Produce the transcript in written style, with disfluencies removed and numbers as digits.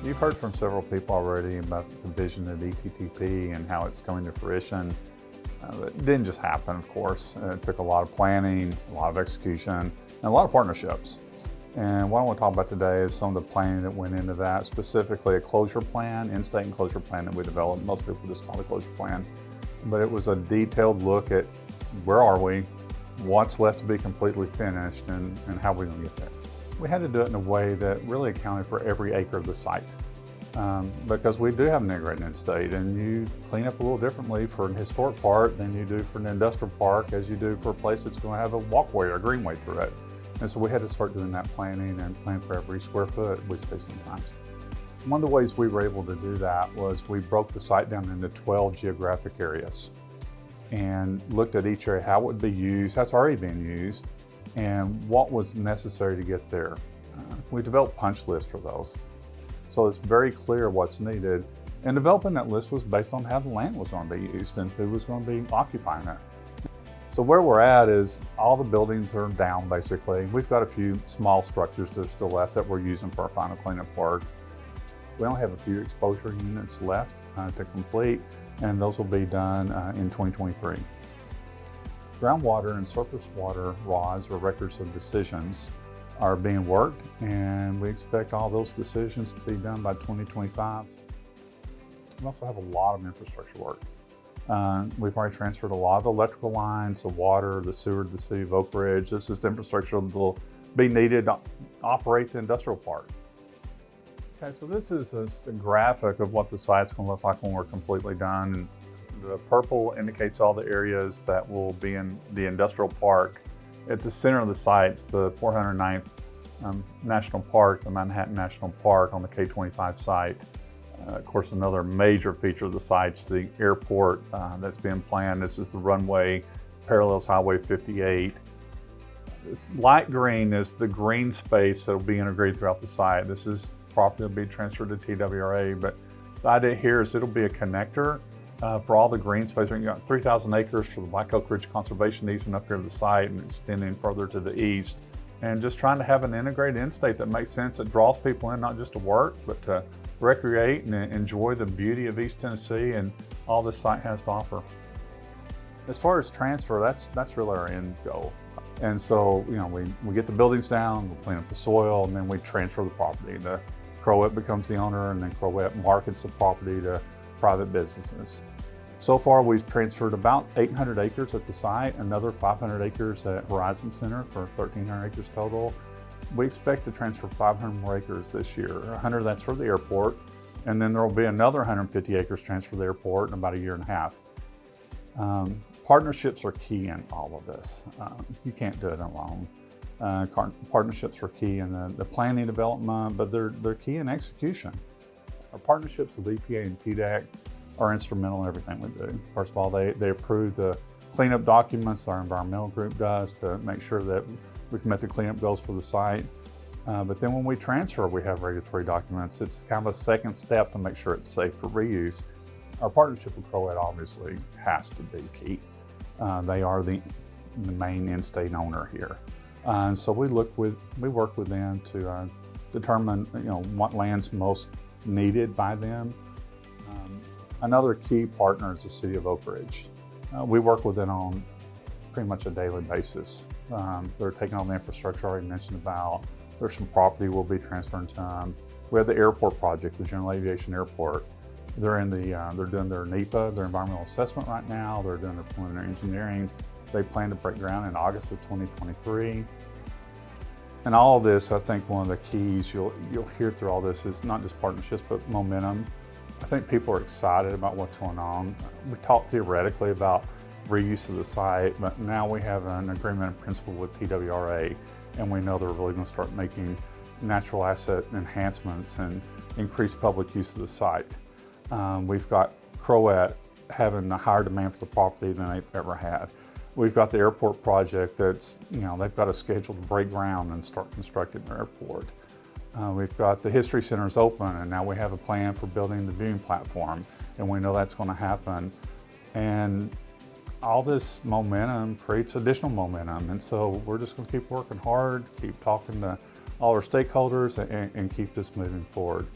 You've heard from several people already about the vision of ETTP and how it's coming to fruition. It didn't just happen, of course. It took a lot of planning, a lot of execution, and a lot of partnerships. And what I want to talk about today is some of the planning that went into that, specifically a closure plan, in-state enclosure plan that we developed. Most people just call it a closure plan. But it was a detailed look at where are we, what's left to be completely finished, and how we're going to get there. We had to do it in a way that really accounted for every acre of the site. Because we do have an integrated in-state, and you clean up a little differently for an historic park than you do for an industrial park, as you do for a place that's going to have a walkway or a greenway through it. And so we had to start doing that planning and plan for every square foot, we say sometimes. One of the ways we were able to do that was we broke the site down into 12 geographic areas and looked at each area, how it would be used, how it's already being used, and what was necessary to get there. We developed punch lists for those. So it's very clear what's needed. And developing that list was based on how the land was going to be used and who was going to be occupying it. So where we're at is all the buildings are down basically. We've got a few small structures that are still left that we're using for our final cleanup work. We only have a few exposure units left to complete, and those will be done in 2023. Groundwater and surface water RAWs, or records of decisions, are being worked, and we expect all those decisions to be done by 2025. We also have a lot of infrastructure work. We've already transferred a lot of the electrical lines, the water, the sewer to the city of Oak Ridge. This is the infrastructure that will be needed to operate the industrial park. Okay, so this is a graphic of what the site's going to look like when we're completely done. The purple indicates all the areas that will be in the industrial park. At the center of the site, it's the 409th National Park, the Manhattan National Park on the K-25 site. Of course, another major feature of the site's the airport that's being planned. This is the runway, parallels Highway 58. This light green is the green space that will be integrated throughout the site. This is property that will be transferred to TWRA, but the idea here is it'll be a connector for all the green space. We've got 3,000 acres for the Black Oak Ridge Conservation Easement up here to the site and extending further to the east. And just trying to have an integrated in-state that makes sense, that draws people in not just to work, but to recreate and enjoy the beauty of East Tennessee and all this site has to offer. As far as transfer, that's really our end goal. And so, we get the buildings down, we clean up the soil, and then we transfer the property. The Crowett becomes the owner, and then Crowett markets the property to private businesses. So far, we've transferred about 800 acres at the site, another 500 acres at Horizon Center for 1,300 acres total. We expect to transfer 500 more acres this year. 100 that's for the airport, and then there will be another 150 acres transferred to the airport in about a year and a half. Partnerships are key in all of this. You can't do it alone. Partnerships are key in the planning development, but they're key in execution. Our partnerships with EPA and TDEC are instrumental in everything we do. First of all, they approve the cleanup documents our environmental group does to make sure that we've met the cleanup goals for the site. But then when we transfer, we have regulatory documents. It's kind of a second step to make sure it's safe for reuse. Our partnership with Crowett obviously has to be key. They are the main in-state owner here. And so we work with them to determine what land's most needed by them. Another key partner is the city of Oak Ridge. We work with them on pretty much a daily basis. They're taking on the infrastructure I already mentioned about. There's some property we'll be transferring to them. We have the airport project, the General Aviation Airport. They're doing their NEPA, their environmental assessment right now. They're doing their preliminary engineering. They plan to break ground in August of 2023. And all of this, I think one of the keys you'll hear through all this is not just partnerships, but momentum. I think people are excited about what's going on. We talked theoretically about reuse of the site, but now we have an agreement in principle with TWRA, and we know they're really going to start making natural asset enhancements and increase public use of the site. We've got Crowett having a higher demand for the property than they've ever had. We've got the airport project that's, they've got a schedule to break ground and start constructing their airport. We've got the History Center's open, and now we have a plan for building the viewing platform, and we know that's going to happen. And all this momentum creates additional momentum, and so we're just going to keep working hard, keep talking to all our stakeholders, and keep this moving forward.